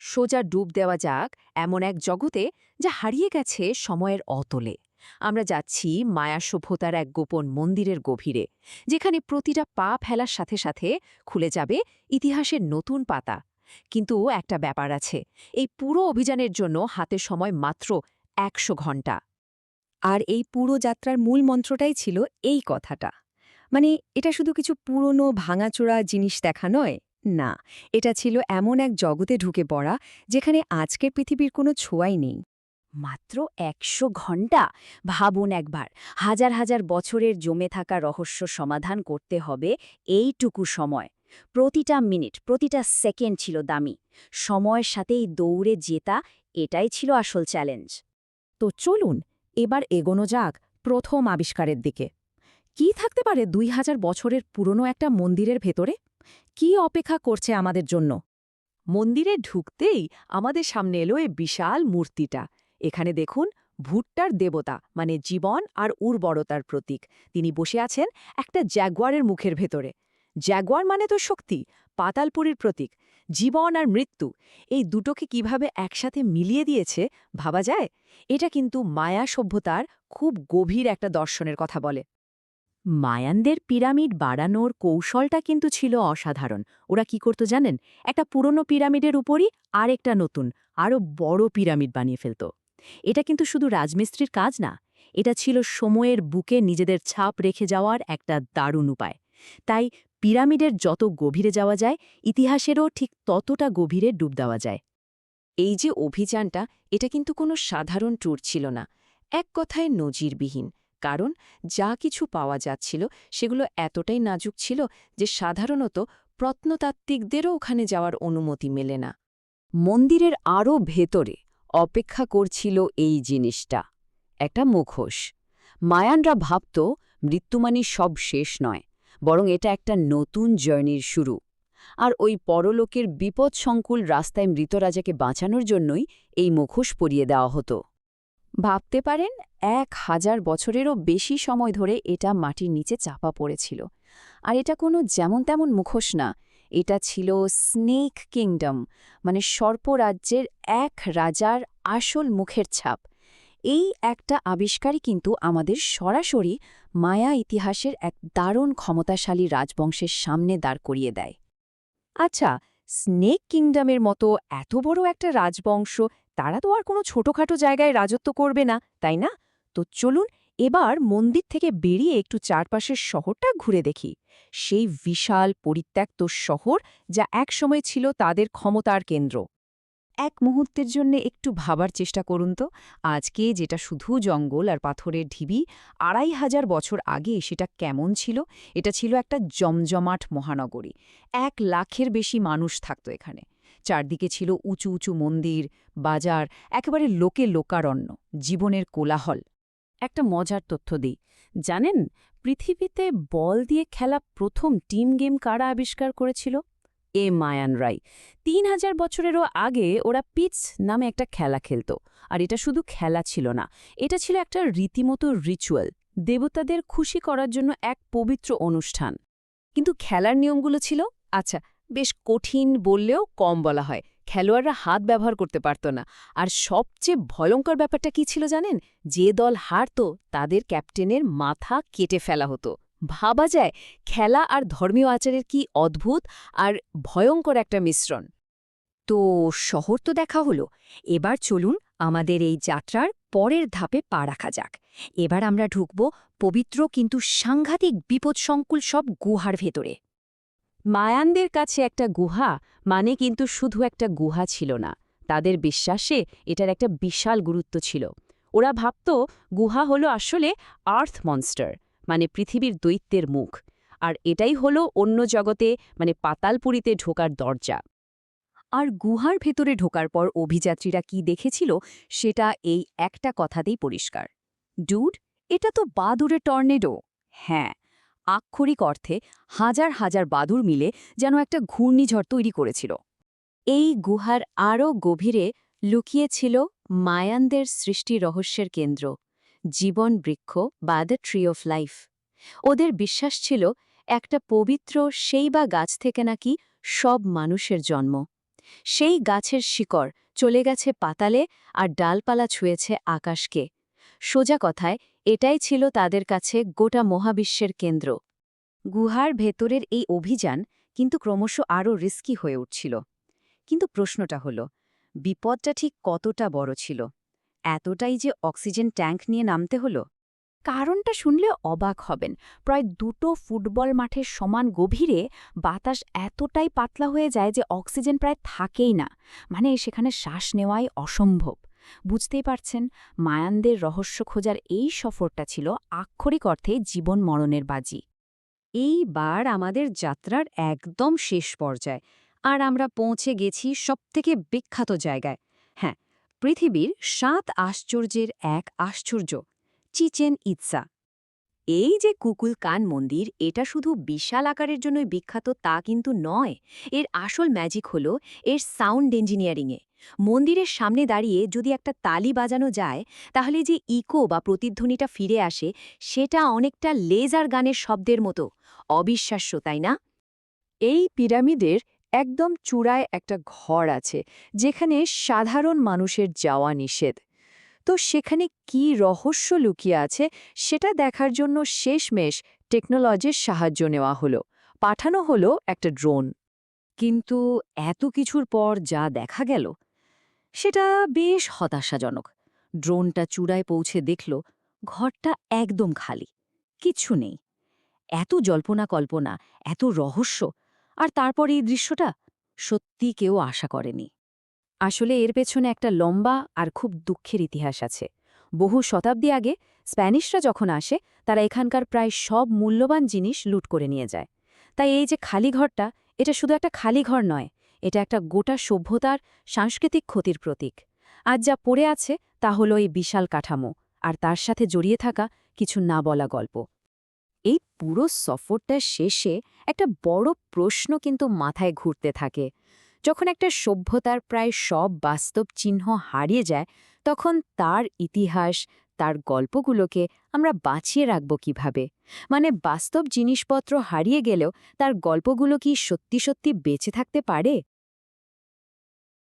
সোজা ডুব দেওয়া যাক এমন এক জগতে যা হারিয়ে গেছে সময়ের অতলে। আমরা যাচ্ছি মায়া সভ্যতার এক গোপন মন্দিরের গভীরে, যেখানে প্রতিটা পা ফেলার সাথে সাথে খুলে যাবে ইতিহাসের নতুন পাতা। কিন্তু একটা ব্যাপার আছে, এই পুরো অভিযানের জন্য হাতে সময় মাত্র ১০০ ঘণ্টা। আর এই পুরো যাত্রার মূল মন্ত্রটাই ছিল এই কথাটা। মানে এটা শুধু কিছু পুরনো ভাঙাচোরা জিনিস দেখা নয়। না, এটা ছিল এমন এক জগতে ঢুকে পড়া যেখানে আজকের পৃথিবীর কোনো ছোঁয়াই নেই। মাত্র ১০০ ঘণ্টা! ভাবুন একবার, হাজার হাজার বছরের জমে থাকা রহস্য সমাধান করতে হবে এইটুকু সময়। প্রতিটা মিনিট, প্রতিটা সেকেন্ড ছিল দামি। সময়ের সাথেই দৌড়ে জেতা, এটাই ছিল আসল চ্যালেঞ্জ। তো চলুন এবার এগোনো যাক প্রথম আবিষ্কারের দিকে। কি থাকতে পারে ২০০০ বছরের পুরনো একটা মন্দিরের ভেতরে? কি অপেক্ষা করছে আমাদের জন্য? মন্দিরে ঢুকতেই আমাদের সামনে এলো এই বিশাল মূর্তিটা। এখানে দেখুন, ভুট্টার দেবতা মানে জীবন আর উর্বরতার প্রতীক। তিনি বসে আছেন একটা জ্যাগুয়ারের মুখের ভেতরে। জ্যাগুয়ার মানে তো শক্তি, পাতালপুরীর প্রতীক। জীবন আর মৃত্যু, এই দুটোকে কিভাবে একসাথে মিলিয়ে দিয়েছে ভাবা যায়। এটা কিন্তু মায়া সভ্যতার খুব গভীর একটা দর্শনের কথা বলে। মায়ানদের পিরামিড বাড়ানোর কৌশলটা কিন্তু ছিল অসাধারণ। ওরা কি করত জানেন? একটা পুরনো পিরামিডের উপরই আরেকটা নতুন, আরও বড় পিরামিড বানিয়ে ফেলত। এটা কিন্তু শুধু রাজমিস্ত্রির কাজ না, এটা ছিল সময়ের বুকে নিজেদের ছাপ রেখে যাওয়ার একটা দারুণ উপায়। তাই পিরামিডের যত গভীরে যাওয়া যায়, ইতিহাসেরও ঠিক ততটা গভীরে ডুব দেওয়া যায়। এই যে অভিযানটা, এটা কিন্তু কোনো সাধারণ ট্যুর ছিল না। এক কথায় নজিরবিহীন। কারণ যা কিছু পাওয়া যাচ্ছিল সেগুলো এতটাই নাজুক ছিল যে সাধারণত প্রত্নতাত্ত্বিকদেরও ওখানে যাওয়ার অনুমতি মেলে না। মন্দিরের আরও ভেতরে অপেক্ষা করছিল এই জিনিসটা, একটা মুখোশ। মায়ানরা ভাবত মৃত্যুমানি সব শেষ নয়, বরং এটা একটা নতুন জার্নির শুরু। আর ওই পরলোকের বিপদসংকুল রাস্তায় মৃত রাজাকে বাঁচানোর জন্যই এই মুখোশ পরিয়ে দেওয়া হতো। ভাবতে পারেন, ১০০০ বছরেরও বেশি সময় ধরে এটা মাটির নিচে চাপা পড়েছিল। আর এটা কোনো যেমন তেমন মুখোশ না, এটা ছিল স্নেক কিংডম, মানে সর্পরাজ্যের এক রাজার আসল মুখের ছাপ। এই একটা আবিষ্কারই কিন্তু আমাদের সরাসরি মায়া ইতিহাসের এক দারুণ ক্ষমতাশালী রাজবংশের সামনে দাঁড় করিয়ে দেয়। আচ্ছা, স্নেক কিংডমের মতো এত বড় একটা রাজবংশ, তারা তো আর কোনো ছোটখাটো জায়গায় রাজত্ব করবে না, তাই না? তো চলুন এবার মন্দির থেকে বেরিয়ে একটু চারপাশের শহরটা ঘুরে দেখি। সেই বিশাল পরিত্যক্ত শহর যা একসময় ছিল তাদের ক্ষমতার কেন্দ্র। এক মুহূর্তের জন্য একটু ভাবার চেষ্টা করুন তো, আজকে যেটা শুধু জঙ্গল আর পাথরের ঢিবি, ২৫০০ বছর আগে সেটা কেমন ছিল? এটা ছিল একটা জমজমাট মহানগরী। ১ লাখের বেশি মানুষ থাকত এখানে। চারদিকে ছিল উঁচু উঁচু মন্দির, বাজার, একেবারে লোকে লোকারণ্য, জীবনের কোলাহল। একটা মজার তথ্য দিই, জানেন পৃথিবীতে বল দিয়ে খেলা প্রথম টিম গেম কারা আবিষ্কার করেছিল? মায়ানরাই। ৩০০০ বছরেরও আগে ওরা পিটস নামে একটা খেলা খেলত। আর এটা শুধু খেলা ছিল না, এটা ছিল একটা রীতিমতো রিচুয়াল, দেবতাদের খুশি করার জন্য এক পবিত্র অনুষ্ঠান। কিন্তু খেলার নিয়মগুলো ছিল, আচ্ছা, বেশ কঠিন বললেও কম বলা হয়। খেলোয়াড়রা হাত ব্যবহার করতে পারত না। আর সবচেয়ে ভয়ঙ্কর ব্যাপারটা কি ছিল জানেন? যে দল হারত তাদের ক্যাপ্টেনের মাথা কেটে ফেলা হতো। ভাবা যায় খেলা আর ধর্মীয় আচারের কি অদ্ভুত আর ভয়ঙ্কর একটা মিশ্রণ। তো শহর তো দেখা হলো, এবার চলুন আমাদের এই যাত্রার পরের ধাপে পা রাখা যাক। এবার আমরা ঢুকব পবিত্র কিন্তু সাংঘাতিক বিপদসংকুল সব গুহার ভেতরে। মায়ানদের কাছে একটা গুহা মানে কিন্তু শুধু একটা গুহা ছিল না, তাদের বিশ্বাসে এটার একটা বিশাল গুরুত্ব ছিল। ওরা ভাবত গুহা হলো আসলে আর্থ মনস্টার, মানে পৃথিবীর দৈত্যের মুখ। আর এটাই হলো অন্য জগতে, মানে পাতালপুরীতে ঢোকার দরজা। আর গুহার ভেতরে ঢোকার পর অভিযাত্রীরা কি দেখেছিল সেটা এই একটা কথাতেই পরিষ্কার। ডুড, এটা তো বাদুড়ের টর্নেডো। হ্যাঁ, আক্ষরিক অর্থে হাজার হাজার বাদুড় মিলে যেন একটা ঘূর্ণিঝড় তৈরি করেছিল। এই গুহার আরও গভীরে লুকিয়েছিল মায়ানদের সৃষ্টি রহস্যের কেন্দ্র, জীবন বৃক্ষ বা দ্য ট্রি অফ লাইফ। ওদের বিশ্বাস ছিল একটা পবিত্র সেই বা গাছ থেকে নাকি সব মানুষের জন্ম। সেই গাছের শিকড় চলে গেছে পাতালে আর ডালপালা ছুঁয়েছে আকাশকে। সোজা কথায় এটাই ছিল তাদের কাছে গোটা মহাবিশ্বের কেন্দ্র। গুহার ভেতরের এই অভিযান কিন্তু ক্রমশ আরও রিস্কি হয়ে উঠছিল। কিন্তু প্রশ্নটা হলো, বিপদটা ঠিক কতটা বড় ছিল? এতটাই যে অক্সিজেন ট্যাঙ্ক নিয়ে নামতে হলো? কারণটা শুনলে অবাক হবেন। প্রায় 2টো ফুটবল মাঠের সমান গভীরে বাতাস এতটাই পাতলা হয়ে যায় যে অক্সিজেন প্রায় থাকেই না, মানে সেখানে শ্বাস নেওয়াই অসম্ভব। বুঝতেই পারছেন, মায়ানদের রহস্য খোঁজার এই সফরটা ছিল আক্ষরিক অর্থে জীবন মরণের বাজি। এইবার আমাদের যাত্রার একদম শেষ পর্যায়ে, আর আমরা পৌঁছে গেছি সবথেকে বিখ্যাত জায়গায়। হ্যাঁ, পৃথিবীর 7 আশ্চর্যের এক আশ্চর্য, চিচেন ইৎসা। এই যে কুকুলকান মন্দির, এটা শুধু বিশাল আকারের জন্যই বিখ্যাত তা কিন্তু নয়। এর আসল ম্যাজিক হলো এর সাউন্ড ইঞ্জিনিয়ারিংয়ে। মন্দিরের সামনে দাঁড়িয়ে যদি একটা তালি বাজানো যায়, তাহলে যে ইকো বা প্রতিধ্বনিটা ফিরে আসে, সেটা অনেকটা লেজার গানের শব্দের মতো। অবিশ্বাস্য, তাই না? এই পিরামিডের একদম চূড়ায় একটা ঘর আছে, যেখানে সাধারণ মানুষের যাওয়া নিষেধ। তো সেখানে কি রহস্য লুকিয়ে আছে সেটা দেখার জন্য শেষমেশ টেকনোলজির সাহায্য নেওয়া হলো। পাঠানো হলো একটা ড্রোন। কিন্তু এত কিছুর পর যা দেখা গেল, সেটা বেশ হতাশাজনক। ড্রোনটা চূড়ায় পৌঁছে দেখল ঘরটা একদম খালি, কিচ্ছু নেই। এত জল্পনা কল্পনা, এত রহস্য, আর তারপর এই দৃশ্যটা সত্যি কেউ আশা করেনি। আসলে এর পেছনে একটা লম্বা আর খুব দুঃখের ইতিহাস আছে। বহু শতাব্দী আগে স্প্যানিশরা যখন আসে, তারা এখানকার প্রায় সব মূল্যবান জিনিস লুট করে নিয়ে যায়। তাই এই যে খালি ঘরটা, এটা শুধু একটা খালি ঘর নয়, এটা একটা গোটা সভ্যতার সাংস্কৃতিক ক্ষতির প্রতীক। আজ যা পড়ে আছে তা হলো এই বিশাল কাঠামো, আর তার সাথে জড়িয়ে থাকা কিছু না বলা গল্প। এই পুরো সফরটার শেষে একটা বড় প্রশ্ন কিন্তু মাথায় ঘুরতে থাকে। যখন একটা সভ্যতার প্রায় সব বাস্তব চিহ্ন হারিয়ে যায়, তখন তার ইতিহাস, তার গল্পগুলোকে আমরা বাঁচিয়ে রাখব কিভাবে? মানে বাস্তব জিনিসপত্র হারিয়ে গেলেও তার গল্পগুলো কি সত্যি সত্যি বেঁচে থাকতে পারে?